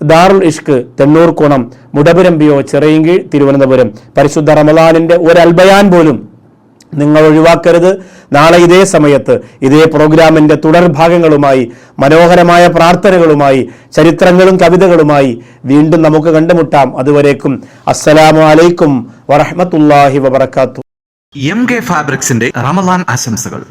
Darul Ishq, തെണ്ണൂർക്കുണം, Mudapuram BO, Chirayinkeezhu, Thiruvananthapuram. പരിശുദ്ധ റമദാനിന്റെ ഒരു അൽബയാൻ പോലും നിങ്ങൾ ഒഴിവാക്കരുത്. നാളെ ഇതേ സമയത്ത് ഇതേ പ്രോഗ്രാമിന്റെ തുടർഭാഗങ്ങളുമായി, മനോഹരമായ പ്രാർത്ഥനകളുമായി, ചരിത്രങ്ങളും കവിതകളുമായി വീണ്ടും നമുക്ക് കണ്ടുമുട്ടാം. അതുവരേക്കും അസ്സലാമു അലൈക്കും വറഹ്മത്തുള്ളാഹി വബറകാതുഹു. MK ഫാബ്രിക്സിന്റെ റമദാൻ ആശംസകൾ.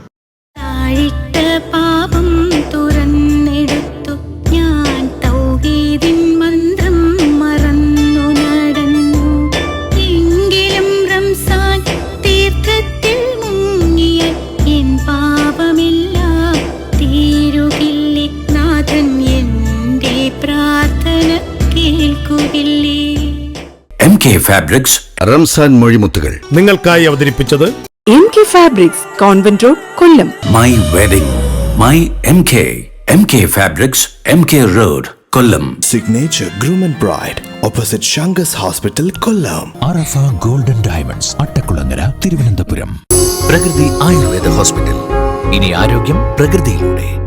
MK ഫാബ്രിക്സ് റംസാൻ മൊഴിമുത്തുകൾ നിങ്ങൾക്കായി അവതരിപ്പിച്ചത് MK Fabrics, Convent Road, Kollam. My wedding. My MK Fabrics, MK Road, Kollam. Signature Groom and Bride, opposite Shangas Hospital, Kollam. Arafah golden diamonds Attakulangara Thiruvananthapuram. പ്രകൃതി ആയുർവേദ ഹോസ്പിറ്റൽ. ഇനി ആരോഗ്യം പ്രകൃതിയിലൂടെ.